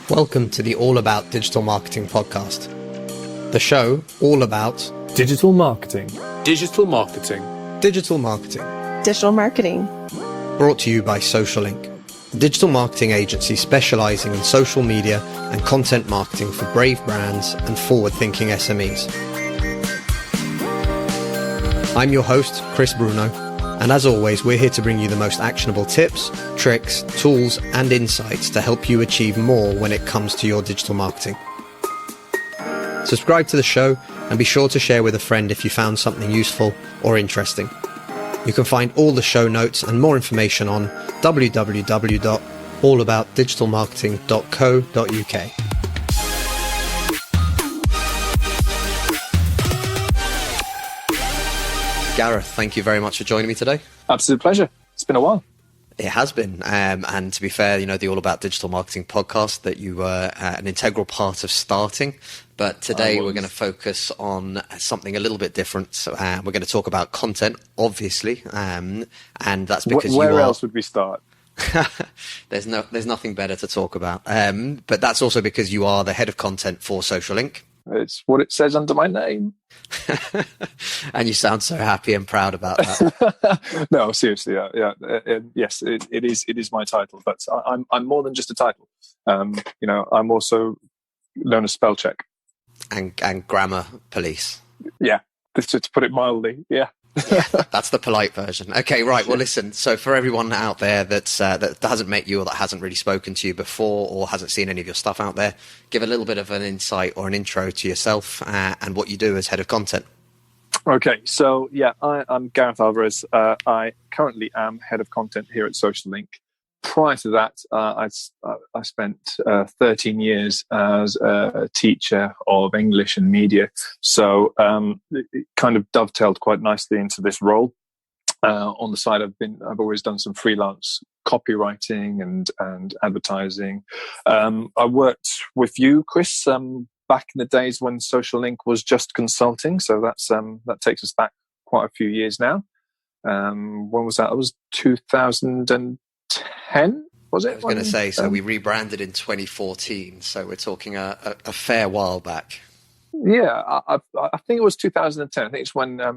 Welcome to the All About Digital Marketing podcast. The show all about digital marketing. Digital marketing. digital marketing. Digital marketing. Brought to you by Social Inc., a digital marketing agency specializing in social media and content marketing for brave brands and forward-thinking SMEs. I'm your host, Chris Bruno, and as always, we're here to bring you the most actionable tips, tricks, tools, and insights to help you achieve more when it comes to your digital marketing. Subscribe to the show and be sure to share with a friend if you found something useful or interesting. You can find all the show notes and more information on www.allaboutdigitalmarketing.co.uk. Gareth, thank you very much for joining me today. Absolute pleasure. It's been a while. It has been. And to be fair, the All About Digital Marketing podcast that you were an integral part of starting. But today we're going to focus on something a little bit different. So we're going to talk about content, obviously. And that's because Where else would we start? There's nothing better to talk about. But that's also because you are the head of content for Social Inc. It's what it says under my name. And you sound so happy and proud about that. No, seriously, yeah. Yes, it is my title, but I'm more than just a title. I'm also known as spell check and grammar police. Yeah, to put it mildly. Yeah. Yeah, that's the polite version. Okay, right. Well, listen. So for everyone out there that hasn't met you or that hasn't really spoken to you before or hasn't seen any of your stuff out there, give a little bit of an insight or an intro to yourself and what you do as head of content. Okay, so yeah, I'm Gareth Alvarez. I currently am head of content here at Social Link. Prior to that, I spent 13 years as a teacher of English and media. So it kind of dovetailed quite nicely into this role. On the side, I've always done some freelance copywriting and advertising. I worked with you, Chris, back in the days when Social Link was just consulting. So that takes us back quite a few years now. When was that? It was 2010, was it? I was going to say, so we rebranded in 2014, so we're talking a fair while back. Yeah, I think it was 2010. I think it's when I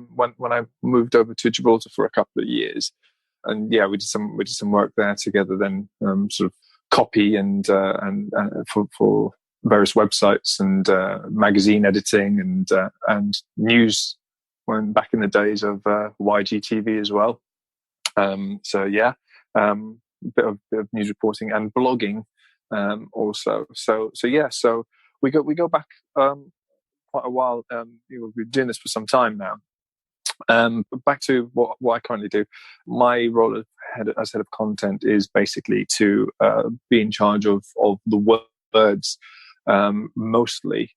moved over to Gibraltar for a couple of years, and yeah, we did some work there together. Then sort of copy and for various websites and magazine editing and news when back in the days of YGTV as well. So yeah. Bit of news reporting and blogging also. So we go back quite a while. We've been doing this for some time now. But back to what I currently do. My role as head of content is basically to be in charge of the words, mostly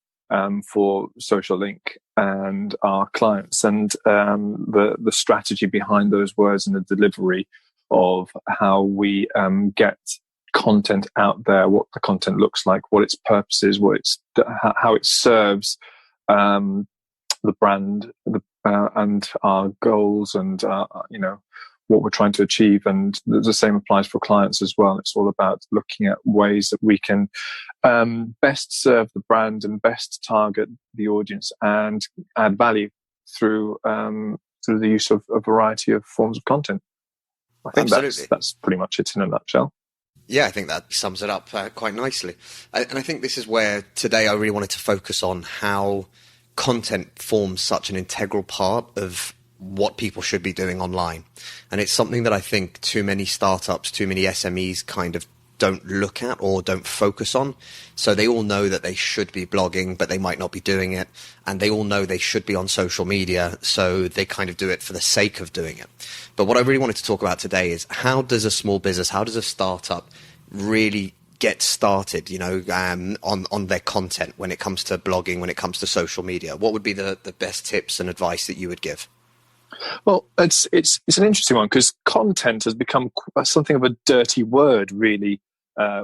for Social Link and our clients, and the strategy behind those words and the delivery of how we get content out there, what the content looks like, what its purpose is, how it serves the brand, and our goals, and what we're trying to achieve. And the same applies for clients as well. It's all about looking at ways that we can best serve the brand and best target the audience and add value through the use of a variety of forms of content. I think that's pretty much it in a nutshell. Yeah, I think that sums it up quite nicely. And I think this is where today I really wanted to focus on how content forms such an integral part of what people should be doing online. And it's something that I think too many startups, too many SMEs kind of don't look at or don't focus on. So they all know that they should be blogging, but they might not be doing it. And they all know they should be on social media, so they kind of do it for the sake of doing it. But what I really wanted to talk about today is how does a small business, how does a startup really get started, on their content when it comes to blogging, when it comes to social media? What would be the best tips and advice that you would give? Well, it's an interesting one because content has become something of a dirty word, really,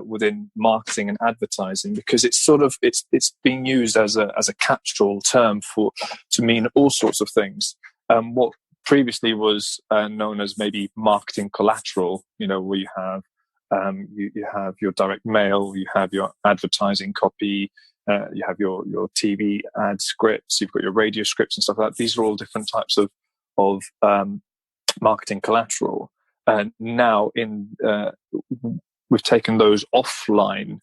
within marketing and advertising, because it's being used as a catch-all term to mean all sorts of things. What previously was known as maybe marketing collateral, where you have You have your direct mail, you have your advertising copy, you have your TV ad scripts, you've got your radio scripts and stuff like that. These are all different types of marketing collateral. And now we've taken those offline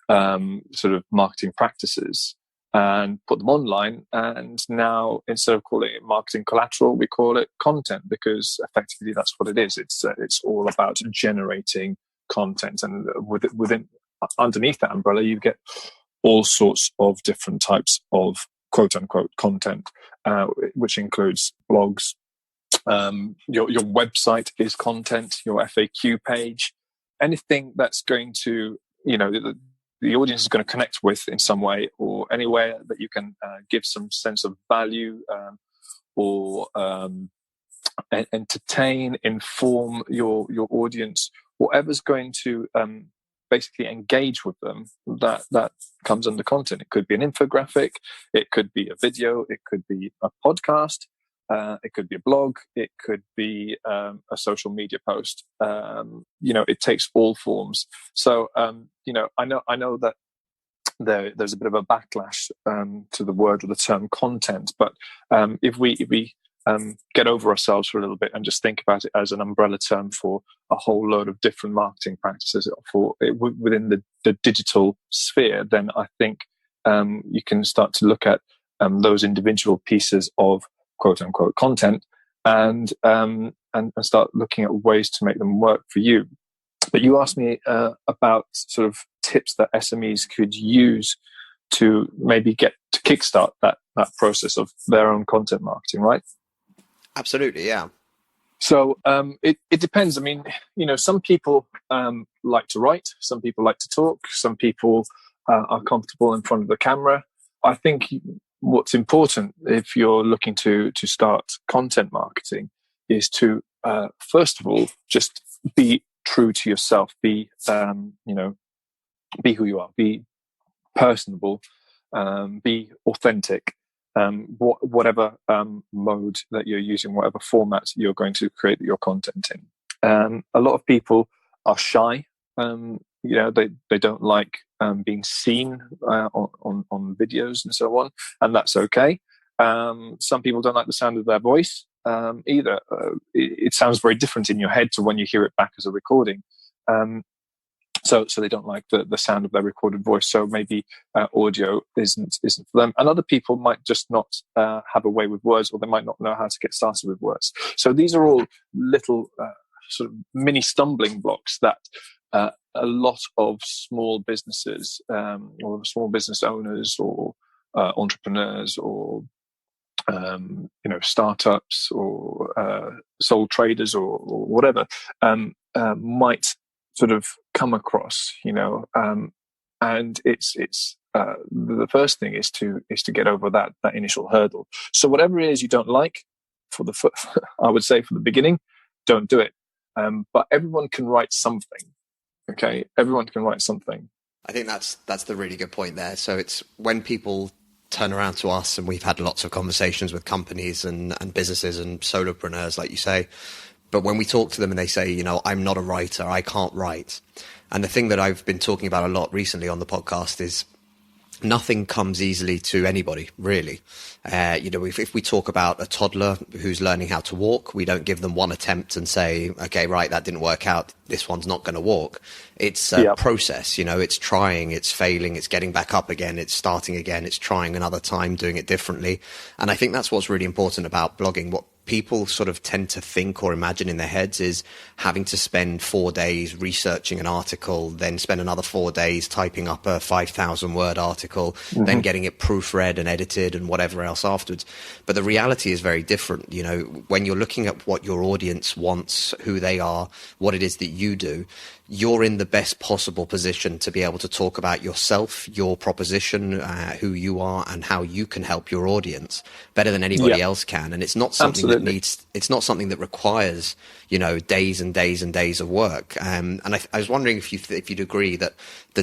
sort of marketing practices and put them online. And now, instead of calling it marketing collateral, we call it content, because effectively that's what it is. It's all about generating content, and within underneath that umbrella, you get all sorts of different types of quote unquote content, which includes blogs. Your website is content. Your FAQ page, anything that's going to, the audience is going to connect with in some way, or anywhere that you can give some sense of value, or entertain, inform your audience, whatever's going to basically engage with them, that comes under content. It could be an infographic, it could be a video, it could be a podcast, it could be a blog, it could be a social media post. It takes all forms. So I know that there's a bit of a backlash to the word or the term content, but if we get over ourselves for a little bit and just think about it as an umbrella term for a whole load of different marketing practices within the digital sphere, then I think you can start to look at those individual pieces of quote unquote content and start looking at ways to make them work for you. But you asked me about sort of tips that SMEs could use to maybe get to kickstart that process of their own content marketing, right? Absolutely, yeah. So it depends. I mean, some people like to write, some people like to talk, some people are comfortable in front of the camera. I think what's important if you're looking to start content marketing is to first of all just be true to yourself. Be who you are. Be personable. Be authentic. Whatever mode that you're using, whatever format you're going to create your content in. A lot of people are shy. They don't like being seen on videos and so on, and that's okay. Some people don't like the sound of their voice either. It sounds very different in your head to when you hear it back as a recording. So they don't like the sound of their recorded voice. So maybe audio isn't for them. And other people might just not have a way with words, or they might not know how to get started with words. So these are all little sort of mini stumbling blocks that a lot of small businesses or small business owners or entrepreneurs or startups or sole traders or whatever might sort of come across, and it's the first thing is to get over that initial hurdle. So whatever it is you don't like I would say for the beginning, don't do it. But everyone can write something. Okay, everyone can write something. I think that's the really good point there. So it's when people turn around to us, and we've had lots of conversations with companies and businesses and solopreneurs, like you say. But when we talk to them and they say, I'm not a writer, I can't write. And the thing that I've been talking about a lot recently on the podcast is nothing comes easily to anybody, really. If we talk about a toddler who's learning how to walk, we don't give them one attempt and say, okay, right, that didn't work out, this one's not going to walk. It's a process, it's trying, it's failing, it's getting back up again, it's starting again, it's trying another time, doing it differently. And I think that's what's really important about blogging. What people sort of tend to think or imagine in their heads is having to spend 4 days researching an article, then spend another 4 days typing up a 5,000 word article, then getting it proofread and edited and whatever else afterwards. But the reality is very different. When you're looking at what your audience wants, who they are, what it is that you do, you're in the best possible position to be able to talk about yourself, your proposition, who you are, and how you can help your audience better than anybody else can. And it's not something it's not something that requires, days and days and days of work. And I was wondering if you'd agree that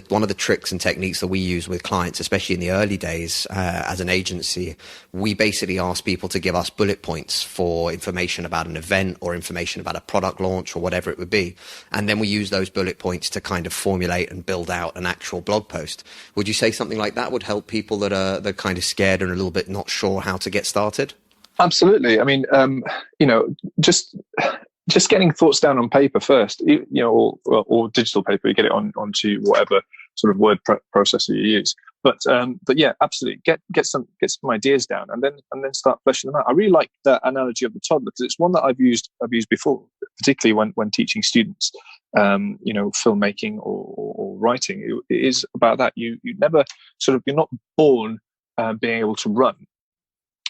one of the tricks and techniques that we use with clients, especially in the early days as an agency, we basically ask people to give us bullet points for information about an event or information about a product launch or whatever it would be. And then we use those bullet points to kind of formulate and build out an actual blog post. Would you say something like that would help people that are kind of scared and a little bit not sure how to get started? Absolutely. I mean, just getting thoughts down on paper first, or digital paper, you get it onto whatever sort of word processor you use. But yeah, absolutely, get some ideas down, and then start fleshing them out. I really like that analogy of the toddler, because it's one that I've used before, particularly when teaching students, filmmaking or writing. It is about that. You never you're not born being able to run.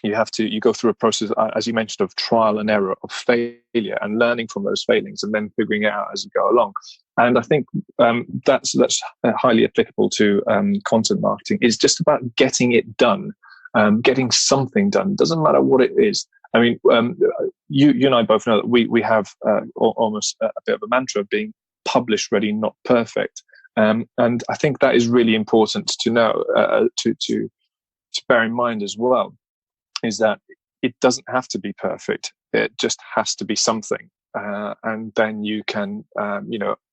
You go through a process, as you mentioned, of trial and error, of failure, and learning from those failings, and then figuring it out as you go along. And I think that's highly applicable to content marketing. It's just about getting it done, getting something done. Doesn't matter what it is. I mean, you and I both know that we have almost a bit of a mantra of being publish ready, not perfect. And I think that is really important to know, to bear in mind as well, is that it doesn't have to be perfect. It just has to be something. And then you can,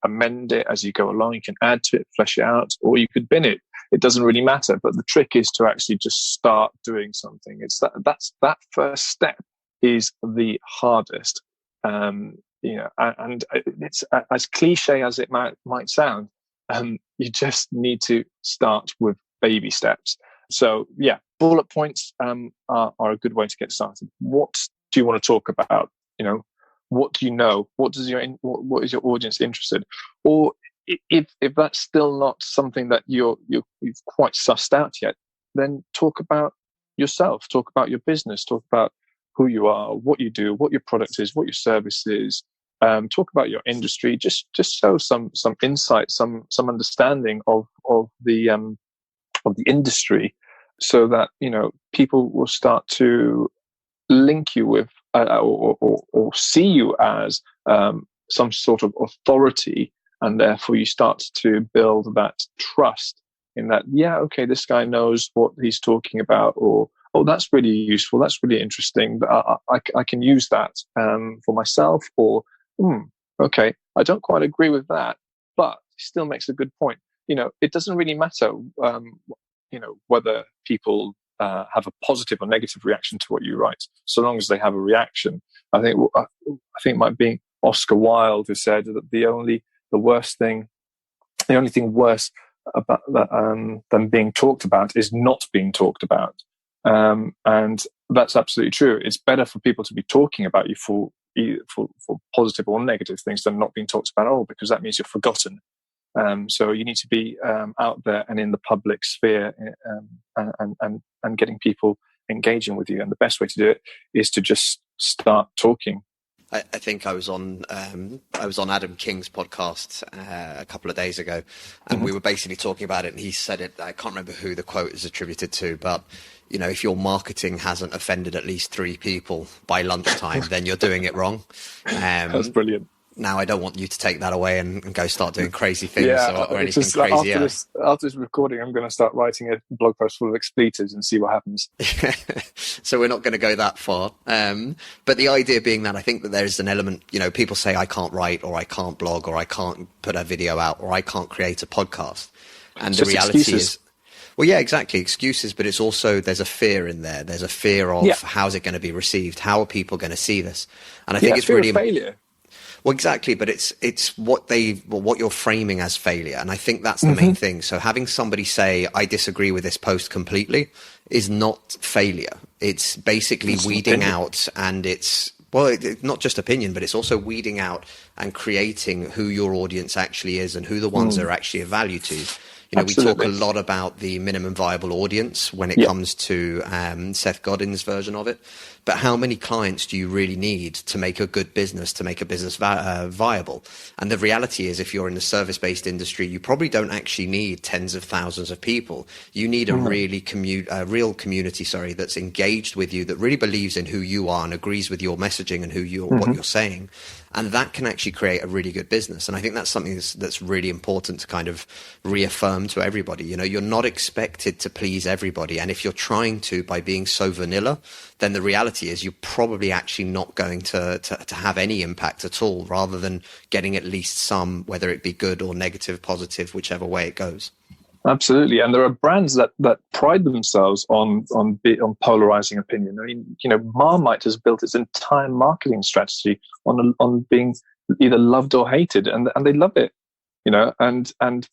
amend it as you go along. You can add to it, flesh it out, or you could bin it. It doesn't really matter. But the trick is to actually just start doing something. It's that first step is the hardest. And it's as cliche as it might sound. You just need to start with baby steps. So yeah, bullet points are a good way to get started. What do you want to talk about? What do you know? What is your audience interested? Or if that's still not something that you've quite sussed out yet, then talk about yourself. Talk about your business. Talk about who you are, what you do, what your product is, what your service is. Talk about your industry. Just show some insight, some understanding of the industry, so that people will start to link you with or see you as some sort of authority, and therefore you start to build that trust in that, okay, this guy knows what he's talking about, or that's really useful, that's really interesting, I can use that for myself, or okay, I don't quite agree with that, but he still makes a good point. It doesn't really matter whether people have a positive or negative reaction to what you write, so long as they have a reaction. I think it might be Oscar Wilde who said that the only thing worse about than being talked about is not being talked about. And that's absolutely true. It's better for people to be talking about you for positive or negative things than not being talked about at all, because that means you're forgotten. So you need to be out there and in the public sphere, and getting people engaging with you. And the best way to do it is to just start talking. I think I was on Adam King's podcast a couple of days ago, and we were basically talking about it. And he said it. I can't remember who the quote is attributed to, but if your marketing hasn't offended at least 3 people by lunchtime, then you're doing it wrong. That's brilliant. Now, I don't want you to take that away and go start doing crazy things or anything crazy. After this recording, I'm going to start writing a blog post full of expletives and see what happens. So we're not going to go that far. But the idea being that I think that there's an element, people say I can't write, or I can't blog, or I can't put a video out, or I can't create a podcast. And the reality is, well, yeah, exactly. Excuses, but it's also, there's a fear in there. There's a fear of how's it going to be received? How are people going to see this? And I think it's really failure. Well, exactly, but it's what you're framing as failure, and I think that's the main thing. So having somebody say, "I disagree with this post completely," is not failure. It's basically weeding out, and it's not just opinion, but it's also weeding out and creating who your audience actually is and who the ones that are actually of value to. We talk a lot about the minimum viable audience when it comes to Seth Godin's version of it. But how many clients do you really need to make a good business, to make a business viable? And the reality is, if you're in the service-based industry, you probably don't actually need tens of thousands of people. You need a real community, that's engaged with you, that really believes in who you are and agrees with your messaging and what you're saying. And that can actually create a really good business. And I think that's something that's really important to kind of reaffirm to everybody. You know, you're not expected to please everybody. And if you're trying to by being so vanilla, then the reality is you're probably actually not going to have any impact at all, rather than getting at least some, whether it be good or negative, positive, whichever way it goes. Absolutely, and there are brands that pride themselves on polarizing opinion. I mean, you know, Marmite has built its entire marketing strategy on being either loved or hated, and they love it, you know. And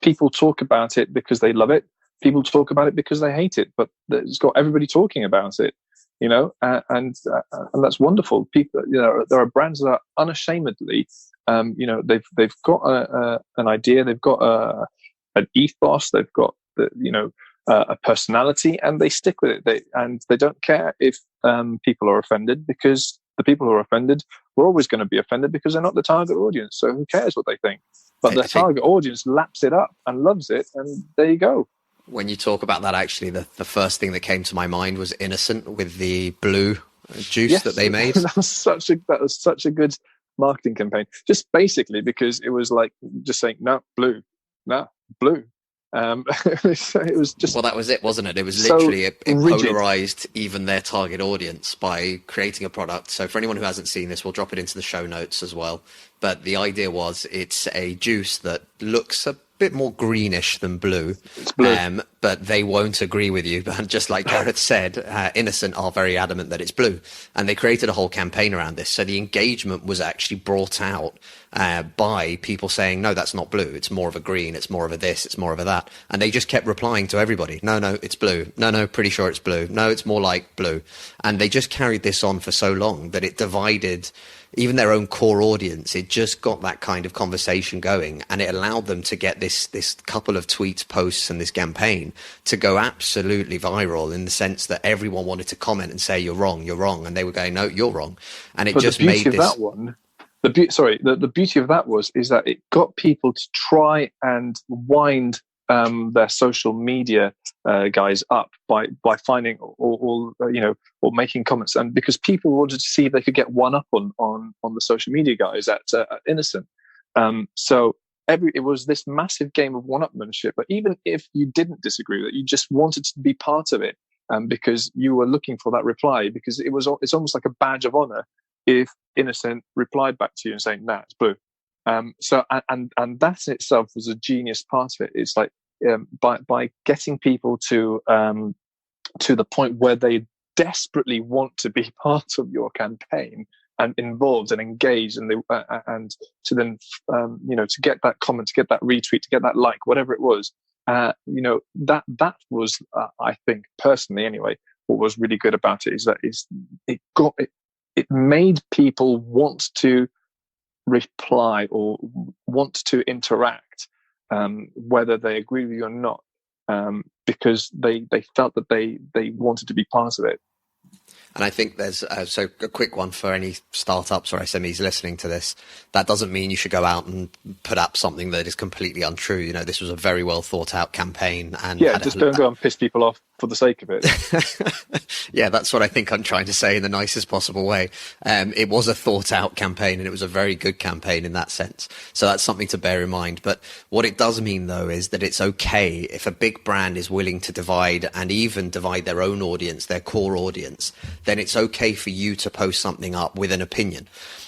people talk about it because they love it. People talk about it because they hate it, but it's got everybody talking about it, you know. And that's wonderful. People, you know, there are brands that are unashamedly, you know, they've got an idea, they've got an ethos, they've got a personality, and they stick with it. They don't care if people are offended, because the people who are offended were always going to be offended because they're not the target audience. So who cares what they think? But the target audience laps it up and loves it, and there you go. When you talk about that, actually, the first thing that came to my mind was Innocent with the blue juice that they made. That was such a good marketing campaign. Just basically because it was like just saying, no, blue. It was just, well, that was it, wasn't it? It was literally it polarized even their target audience by creating a product. So for anyone who hasn't seen this, we'll drop it into the show notes as well. But the idea was, it's a juice that looks a bit more greenish than blue. It's blue. But they won't agree with you. But just like Gareth said, Innocent are very adamant that it's blue. And they created a whole campaign around this. So the engagement was actually brought out by people saying, no, that's not blue. It's more of a green. It's more of a this. It's more of a that. And they just kept replying to everybody. No, it's blue. No, pretty sure it's blue. No, it's more like blue. And they just carried this on for so long that it divided even their own core audience. It just got that kind of conversation going, and it allowed them to get this couple of tweets, posts, and this campaign to go absolutely viral, in the sense that everyone wanted to comment and say, you're wrong, and they were going, no, you're wrong. And it just made this... The beauty of that is that it got people to try and wind their social media guys up by finding or making comments, and because people wanted to see if they could get one up on the social media guys at Innocent. So it was this massive game of one-upmanship. But even if you didn't disagree with it, you just wanted to be part of it, because you were looking for that reply, because it's almost like a badge of honor if Innocent replied back to you and saying, nah, it's blue. So that in itself was a genius part of it. It's like, by getting people to the point where they desperately want to be part of your campaign and involved and engaged, and to then to get that comment, to get that retweet, to get that like, whatever it was, that was I think personally anyway, what was really good about it is that it made people want to reply or want to interact, whether they agree with you or not, because they felt that they wanted to be part of it. And I think there's so a quick one for any startups or SMEs listening to this. That doesn't mean you should go out and put up something that is completely untrue. You know, this was a very well thought out campaign, and just don't go and piss people off for the sake of it. Yeah, that's what I think I'm trying to say in the nicest possible way. It was a thought out campaign, and it was a very good campaign in that sense. So that's something to bear in mind. But what it does mean, though, is that it's okay if a big brand is willing to divide, and even divide their own audience, their core audience, then it's okay for you to post something up with an opinion.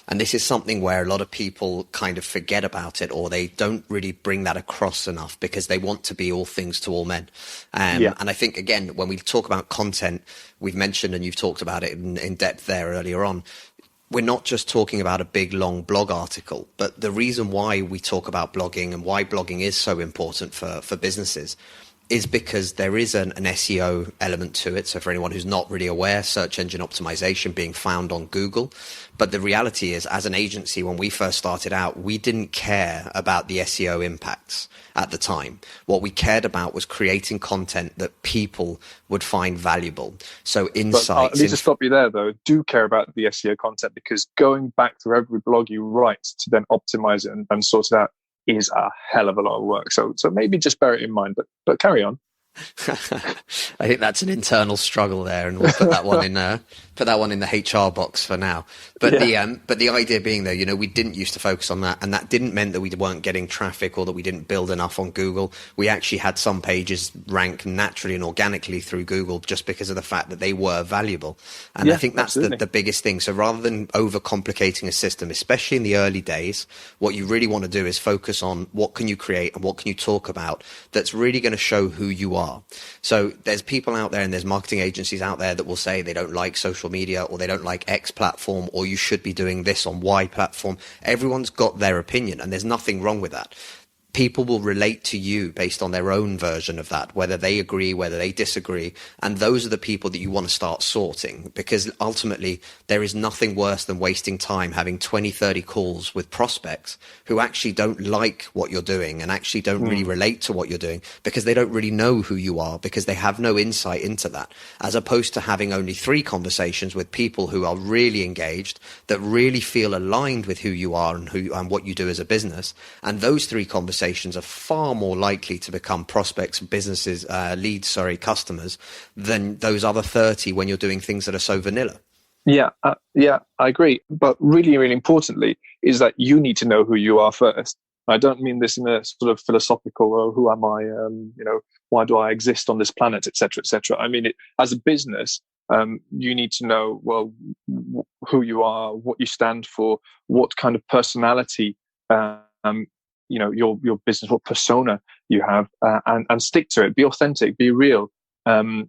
And this is something where a lot of people kind of forget about it, or they don't really bring that across enough, because they want to be all things to all men. And I think, again, when we talk about content, we've mentioned, and you've talked about it in depth there earlier on, we're not just talking about a big, long blog article, but the reason why we talk about blogging and why blogging is so important for businesses is because there is an SEO element to it. So for anyone who's not really aware, search engine optimization, being found on Google. But the reality is, as an agency, when we first started out, we didn't care about the SEO impacts at the time. What we cared about was creating content that people would find valuable. So insights... But, I need to stop you there, though. Do care about the SEO content, because going back through every blog you write to then optimize it and sort it out is a hell of a lot of work. So maybe just bear it in mind, but carry on. I think that's an internal struggle there, and we'll put that one in the HR box for now. But the idea being, though, we didn't used to focus on that, and that didn't mean that we weren't getting traffic or that we didn't build enough on Google. We actually had some pages rank naturally and organically through Google just because of the fact that they were valuable. And I think that's the biggest thing. So rather than overcomplicating a system, especially in the early days, what you really want to do is focus on what can you create and what can you talk about that's really going to show who you are. So there's people out there and there's marketing agencies out there that will say they don't like social media or they don't like X platform or you should be doing this on Y platform. Everyone's got their opinion and there's nothing wrong with that. People will relate to you based on their own version of that, whether they agree, whether they disagree. And those are the people that you want to start sorting, because ultimately there is nothing worse than wasting time having 20, 30 calls with prospects who actually don't like what you're doing and actually don't really relate to what you're doing because they don't really know who you are, because they have no insight into that, as opposed to having only 3 conversations with people who are really engaged, that really feel aligned with who you are and what you do as a business. And those 3 conversations are far more likely to become prospects, businesses, customers than those other 30 when you're doing things that are so vanilla. Yeah, I agree. But really, really importantly is that you need to know who you are first. I don't mean this in a sort of philosophical, oh, who am I? Why do I exist on this planet, etc., etc. I mean, as a business, you need to know, well, who you are, what you stand for, what kind of personality, your business, what persona you have, and stick to it. Be authentic, be real. Don't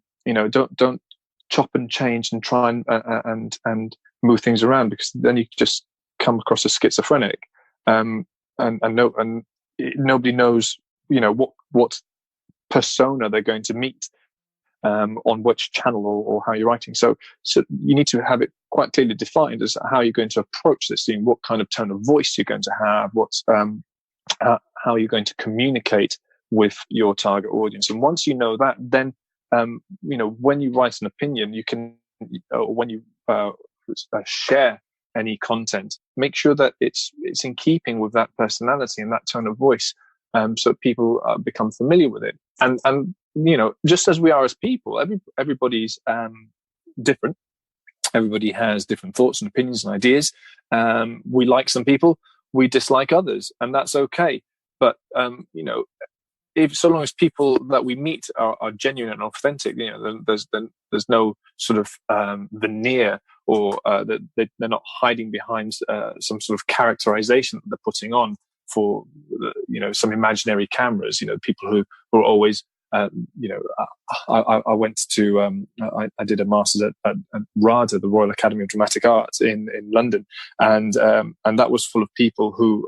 chop and change and try and move things around, because then you just come across as schizophrenic. Nobody knows, what persona they're going to meet on which channel or how you're writing. So you need to have it quite clearly defined as how you're going to approach this thing, what kind of tone of voice you're going to have, how you're going to communicate with your target audience. And once you know that, then when you write an opinion, you can, or when you share any content, make sure that it's in keeping with that personality and that tone of voice, so people become familiar with it. And just as we are as people, everybody's different. Everybody has different thoughts and opinions and ideas. We like some people, we dislike others, and that's okay. But if so long as people that we meet are genuine and authentic, there's no sort of veneer, or that they're not hiding behind some sort of characterization that they're putting on for some imaginary cameras. People who are always I went to I did a master's at RADA, the Royal Academy of Dramatic Art in London, and that was full of people who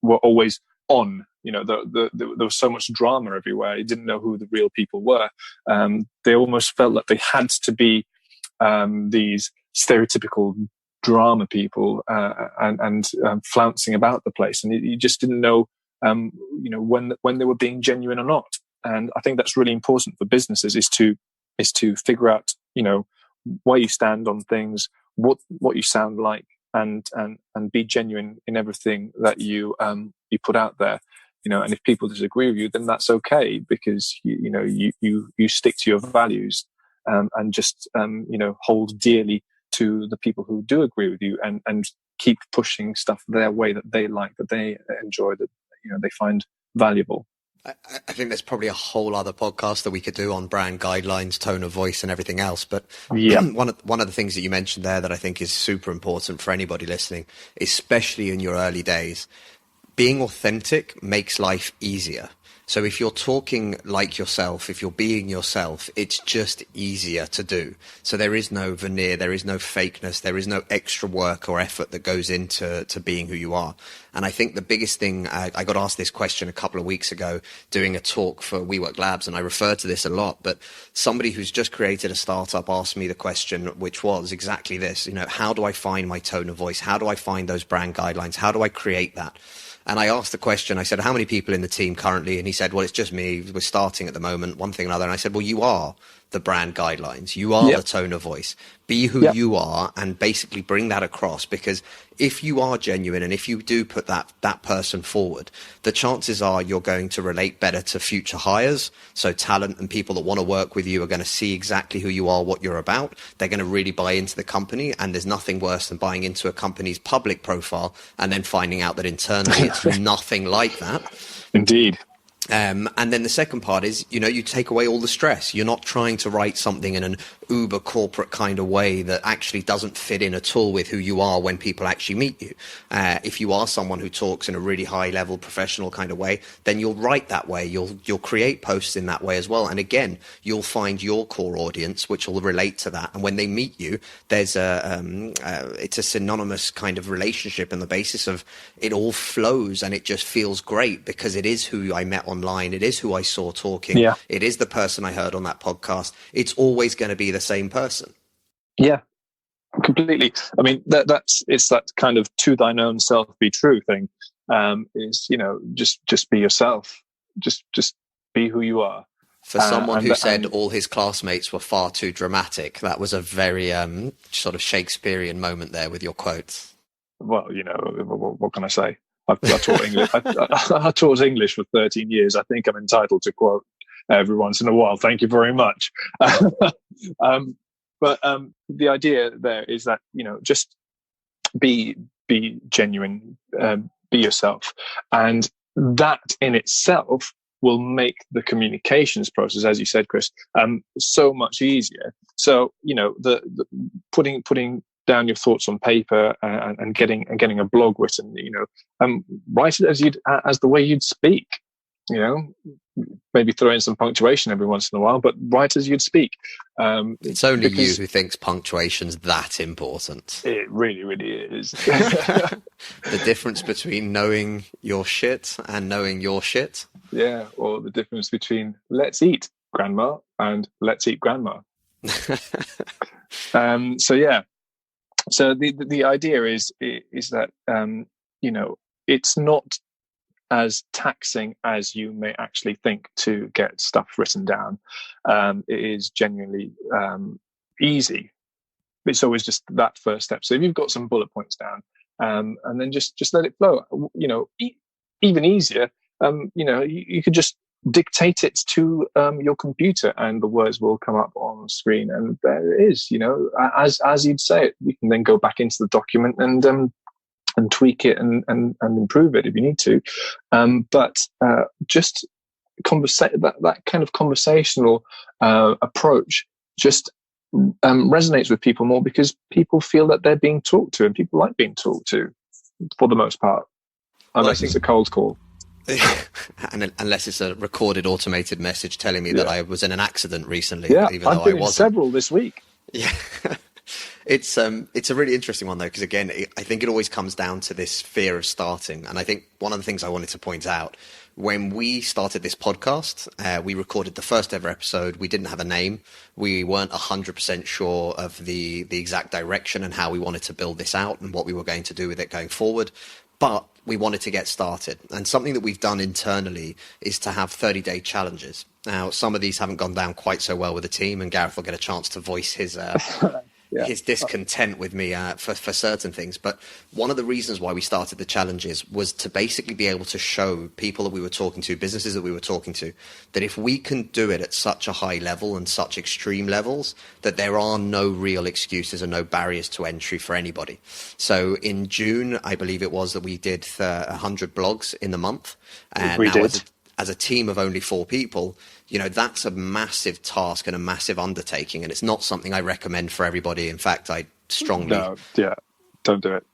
were always on. There was so much drama everywhere. You didn't know who the real people were. They almost felt that they had to be these stereotypical drama people and flouncing about the place, and you just didn't know when they were being genuine or not. And I think that's really important for businesses, is to figure out where you stand on things, what you sound like, and be genuine in everything that you put out there. And if people disagree with you, then that's okay, because you stick to your values, and just hold dearly to the people who do agree with you, and keep pushing stuff their way that they like, that they enjoy, that they find valuable. I think there's probably a whole other podcast that we could do on brand guidelines, tone of voice, and everything else. But one of the things that you mentioned there that I think is super important for anybody listening, especially in your early days, being authentic makes life easier. So if you're talking like yourself, if you're being yourself, it's just easier to do. So there is no veneer, there is no fakeness, there is no extra work or effort that goes into being who you are. And I think the biggest thing, I got asked this question a couple of weeks ago doing a talk for WeWork Labs, and I refer to this a lot, but somebody who's just created a startup asked me the question, which was exactly this, how do I find my tone of voice? How do I find those brand guidelines? How do I create that? And I asked the question, I said, how many people in the team currently? And he said, well, it's just me. We're starting at the moment, one thing or another. And I said, well, you are the brand guidelines. You are the tone of voice. Be who you are and basically bring that across, because if you are genuine and if you do put that person forward, the chances are you're going to relate better to future hires. So talent and people that want to work with you are going to see exactly who you are, what you're about. They're going to really buy into the company, and there's nothing worse than buying into a company's public profile and then finding out that internally it's nothing like that. Indeed. And then the second part is, you take away all the stress. You're not trying to write something in an uber corporate kind of way that actually doesn't fit in at all with who you are when people actually meet you. If you are someone who talks in a really high level professional kind of way, then you'll write that way. You'll create posts in that way as well. And again, you'll find your core audience, which will relate to that. And when they meet you, there's it's a synonymous kind of relationship on the basis of it all flows, and it just feels great because it is who I met online. It is who I saw talking. Yeah. It is the person I heard on that podcast. It's always going to be the same person. Yeah, completely. I mean, it's that kind of to thine own self be true thing. Is just be yourself. Just be who you are. For someone who said all his classmates were far too dramatic, that was a very sort of Shakespearean moment there with your quotes. Well, what can I say? I taught English. I taught English for 13 years. I think I'm entitled to quote every once in a while. Thank you very much. But the idea there is that, just be genuine, be yourself. And that in itself will make the communications process, as you said, Chris, so much easier. So, the putting down your thoughts on paper and getting a blog written, write it as the way you'd speak, maybe throw in some punctuation every once in a while, but write as you'd speak. It's only you who thinks punctuation's that important. It really, really is. The difference between knowing your shit and knowing your shit. Yeah, or the difference between let's eat grandma and let's eat grandma. So the idea is that it's not as taxing as you may actually think to get stuff written down. It is genuinely easy. It's always just that first step. So if you've got some bullet points down, and then just let it flow. Even easier. You could just dictate it to your computer, and the words will come up on screen, and there it is. As you'd say it, you can then go back into the document and tweak it and improve it if you need to. But just that kind of conversational approach just resonates with people more, because people feel that they're being talked to, and people like being talked to for the most part, unless it's a cold call. And unless it's a recorded automated message telling me that I was in an accident recently, even I've though been I wasn't. In several this week. Yeah. It's a really interesting one, though, because again, I think it always comes down to this fear of starting. And I think one of the things I wanted to point out, when we started this podcast, we recorded the first ever episode. We didn't have a name. We weren't 100% sure of the exact direction and how we wanted to build this out and what we were going to do with it going forward. But we wanted to get started. And something that we've done internally is to have 30-day challenges. Now, some of these haven't gone down quite so well with the team, and Gareth will get a chance to voice his discontent with me for certain things. But one of the reasons why we started the challenges was to basically be able to show people that we were talking to, businesses that we were talking to, that if we can do it at such a high level and such extreme levels, that there are no real excuses and no barriers to entry for anybody. So in June, I believe it was, that we did 100 blogs in the month. And we did. As a team of only 4 people, that's a massive task and a massive undertaking, and it's not something I recommend for everybody. In fact, I strongly... No, don't do it.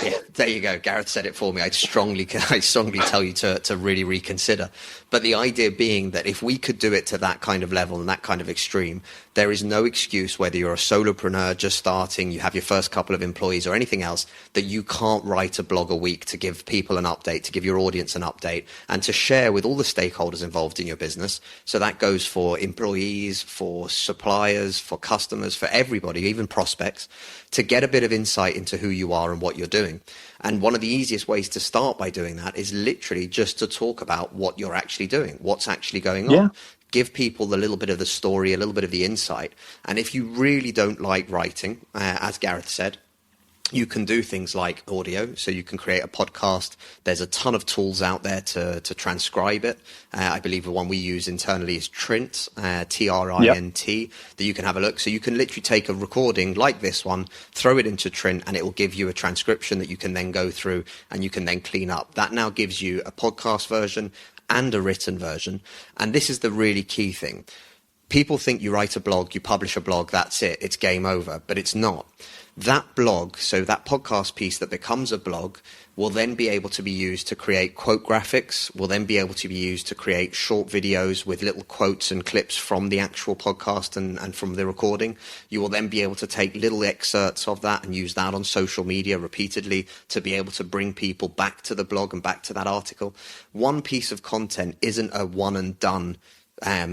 Yeah, there you go. Gareth said it for me. I strongly tell you to really reconsider. But the idea being that if we could do it to that kind of level and that kind of extreme, there is no excuse, whether you're a solopreneur just starting, you have your first couple of employees or anything else, that you can't write a blog a week to give people an update, to give your audience an update, and to share with all the stakeholders involved in your business. So that goes for employees, for suppliers, for customers, for everybody, even prospects, to get a bit of insight into who you are and what you're doing. And one of the easiest ways to start by doing that is literally just to talk about what you're actually doing, what's actually going on. give people a little bit of the story, a little bit of the insight. And if you really don't like writing, as Gareth said, you can do things like audio, so you can create a podcast. There's a ton of tools out there to transcribe it. I believe the one we use internally is Trint, Trint, that you can have a look. So you can literally take a recording like this one, throw it into Trint, and it will give you a transcription that you can then go through and you can then clean up. That now gives you a podcast version and a written version. And this is the really key thing. People think you write a blog, you publish a blog, that's it, it's game over, but it's not. That blog, so that podcast piece that becomes a blog, will then be able to be used to create quote graphics, will then be able to be used to create short videos with little quotes and clips from the actual podcast and from the recording. You will then be able to take little excerpts of that and use that on social media repeatedly to be able to bring people back to the blog and back to that article. One piece of content isn't a one and done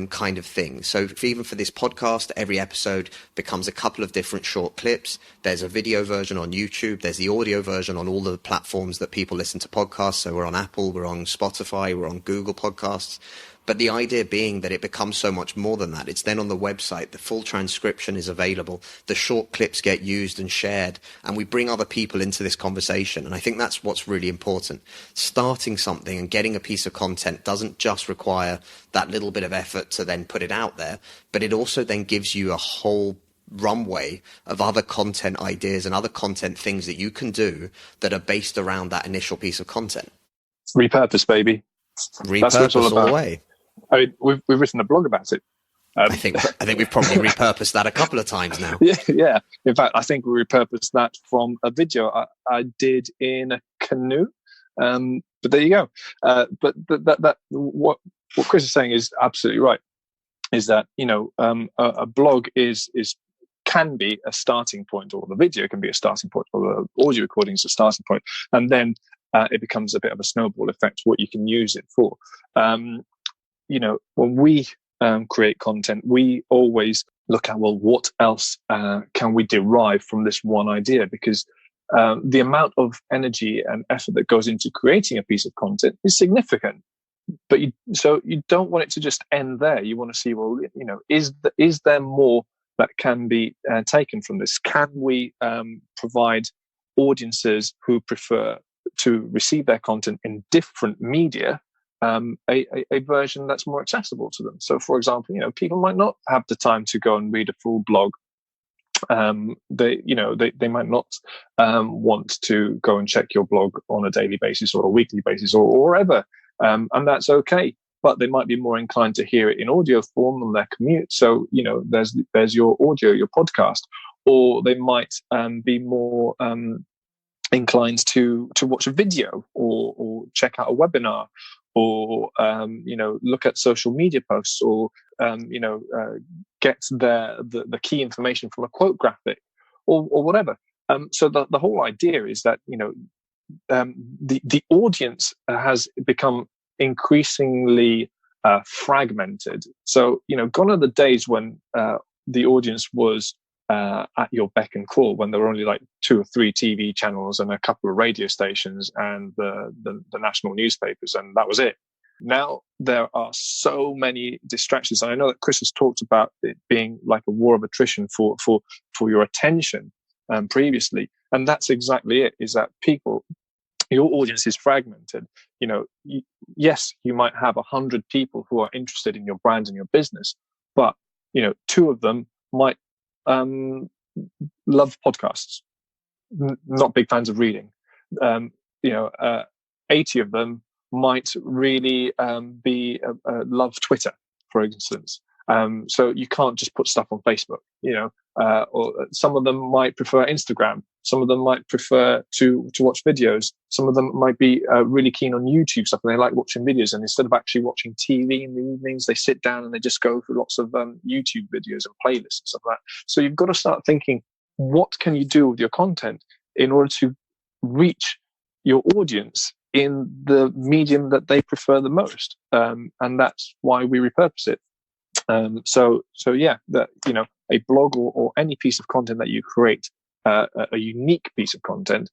kind of thing. So even for this podcast, every episode becomes a couple of different short clips. There's a video version on YouTube. There's the audio version on all the platforms that people listen to podcasts. So we're on Apple, we're on Spotify, we're on Google Podcasts. But the idea being that it becomes so much more than that. It's then on the website. The full transcription is available. The short clips get used and shared. And we bring other people into this conversation. And I think that's what's really important. Starting something and getting a piece of content doesn't just require that little bit of effort to then put it out there. But it also then gives you a whole runway of other content ideas and other content things that you can do that are based around that initial piece of content. Repurpose, baby. Repurpose all the way. I mean, we've written a blog about it. I think we've probably repurposed that a couple of times now. Yeah. In fact, I think we repurposed that from a video I did in a canoe. But there you go. But that what Chris is saying is absolutely right. Is that a blog can be a starting point, or the video can be a starting point, or the audio recording is a starting point, and then it becomes a bit of a snowball effect. What you can use it for. When we create content, we always look at, well, what else can we derive from this one idea? Because the amount of energy and effort that goes into creating a piece of content is significant. But you don't want it to just end there. You want to see, well, is there more that can be taken from this? Can we provide audiences who prefer to receive their content in different media a version that's more accessible to them? So, for example, people might not have the time to go and read a full blog. They might not want to go and check your blog on a daily basis or a weekly basis or wherever, and that's okay. But they might be more inclined to hear it in audio form on their commute. So, there's your audio, your podcast, or they might be more inclined to watch a video or check out a webinar, or look at social media posts, or get the key information from a quote graphic, or whatever. So the whole idea is that the audience has become increasingly fragmented. So gone are the days when the audience was at your beck and call, when there were only like 2 or 3 TV channels and a couple of radio stations and the national newspapers, and that was it. Now there are so many distractions, and I know that Chris has talked about it being like a war of attrition for your attention previously, and that's exactly it. Is that your audience is fragmented. Yes, you might have 100 people who are interested in your brand and your business, but 2 of them might love podcasts, not big fans of reading. 80 of them might really love Twitter, for instance. So you can't just put stuff on Facebook, or some of them might prefer Instagram. Some of them might prefer to watch videos. Some of them might be really keen on YouTube stuff, and they like watching videos. And instead of actually watching TV in the evenings, they sit down and they just go through lots of YouTube videos and playlists and stuff like that. So you've got to start thinking, what can you do with your content in order to reach your audience in the medium that they prefer the most? And that's why we repurpose it. So a blog or any piece of content that you create, a unique piece of content,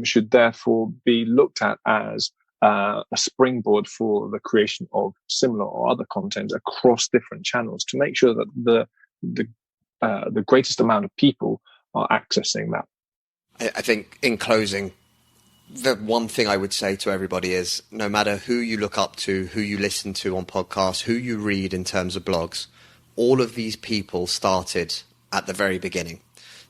should therefore be looked at as a springboard for the creation of similar or other content across different channels to make sure that the greatest amount of people are accessing that. I think in closing, the one thing I would say to everybody is no matter who you look up to, who you listen to on podcasts, who you read in terms of blogs, all of these people started at the very beginning.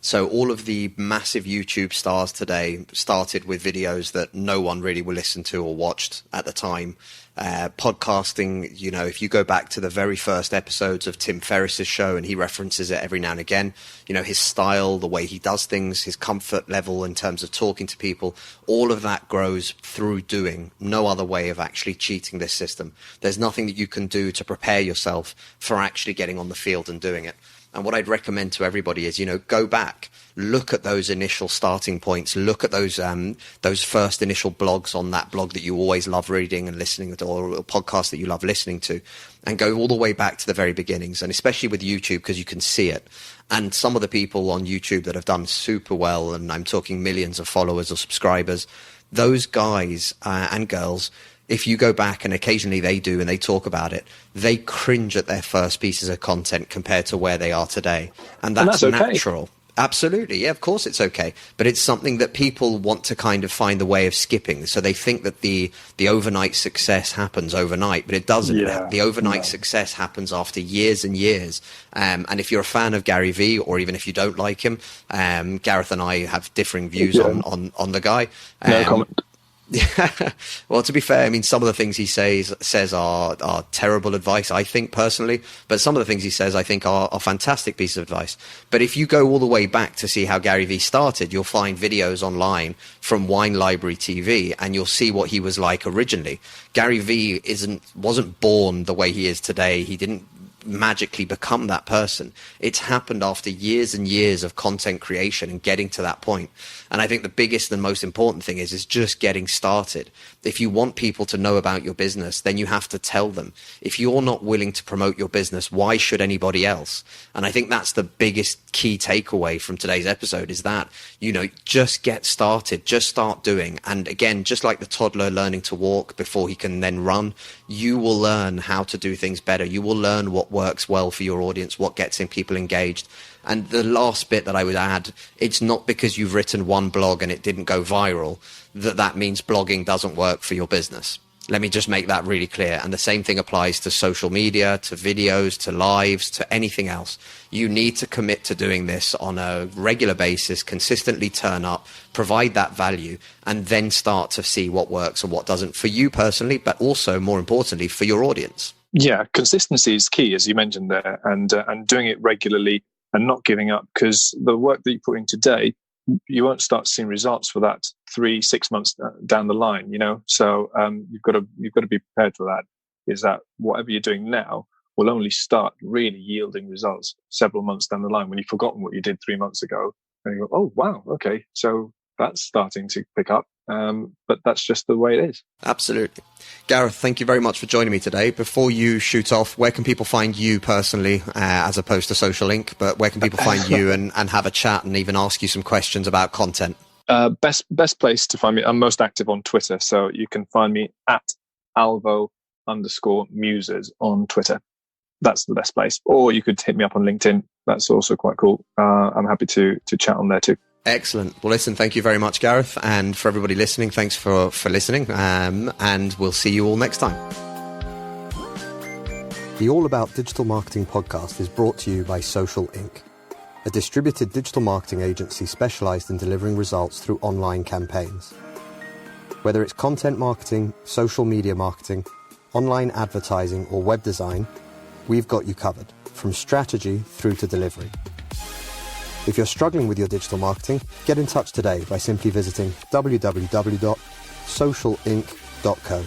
So all of the massive YouTube stars today started with videos that no one really will listen to or watched at the time. Podcasting, if you go back to the very first episodes of Tim Ferriss's show, and he references it every now and again, his style, the way he does things, his comfort level in terms of talking to people, all of that grows through doing. No other way of actually cheating this system. There's nothing that you can do to prepare yourself for actually getting on the field and doing it. And what I'd recommend to everybody is, go back, look at those initial starting points, look at those first initial blogs on that blog that you always love reading and listening to, or a podcast that you love listening to, and go all the way back to the very beginnings. And especially with YouTube, because you can see it. And some of the people on YouTube that have done super well, and I'm talking millions of followers or subscribers, those guys and girls, if you go back, and occasionally they do and they talk about it, they cringe at their first pieces of content compared to where they are today. And that's okay. Natural. Absolutely. Yeah, of course it's okay. But it's something that people want to kind of find a way of skipping. So they think that the overnight success happens overnight, but it doesn't. Yeah, the overnight success happens after years and years. And if you're a fan of Gary Vee, or even if you don't like him, Gareth and I have differing views on the guy. No comment. Yeah. Well, to be fair, I mean, some of the things he says are terrible advice, I think, personally. But some of the things he says, I think, are fantastic pieces of advice. But if you go all the way back to see how Gary Vee started, you'll find videos online from Wine Library TV, and you'll see what he was like originally. Gary Vee wasn't born the way he is today. He didn't magically become that person. It's happened after years and years of content creation and getting to that point. And I think the biggest and most important thing is just getting started. If you want people to know about your business, then you have to tell them. If you're not willing to promote your business, why should anybody else? And I think that's the biggest key takeaway from today's episode, is that, just get started, just start doing. And again, just like the toddler learning to walk before he can then run, you will learn how to do things better. You will learn what works well for your audience, what gets in people engaged. And the last bit that I would add, it's not because you've written one blog and it didn't go viral that means blogging doesn't work for your business. Let me just make that really clear. And the same thing applies to social media, to videos, to lives, to anything else. You need to commit to doing this on a regular basis, consistently turn up, provide that value, and then start to see what works and what doesn't for you personally, but also, more importantly, for your audience. Yeah, consistency is key, as you mentioned there, and doing it regularly and not giving up, because the work that you put in today, you won't start seeing results for that 3-6 months down the line, So you've got to be prepared for that. Is that whatever you're doing now will only start really yielding results several months down the line when you've forgotten what you did 3 months ago, and you go, oh wow, okay, so that's starting to pick up. But that's just the way it is. Absolutely. Gareth, thank you very much for joining me today. Before you shoot off, where can people find you personally, as opposed to Social Inc., but where can people find you and have a chat and even ask you some questions about content? Best place to find me, I'm most active on Twitter, so you can find me at @Alvo_Muses on Twitter. That's the best place. Or you could hit me up on LinkedIn. That's also quite cool. I'm happy to chat on there too. Excellent. Well, listen, thank you very much, Gareth. And for everybody listening, thanks for listening. And we'll see you all next time. The All About Digital Marketing podcast is brought to you by Social Inc., a distributed digital marketing agency specialized in delivering results through online campaigns. Whether it's content marketing, social media marketing, online advertising, or web design, we've got you covered, from strategy through to delivery. If you're struggling with your digital marketing, get in touch today by simply visiting www.socialinc.co.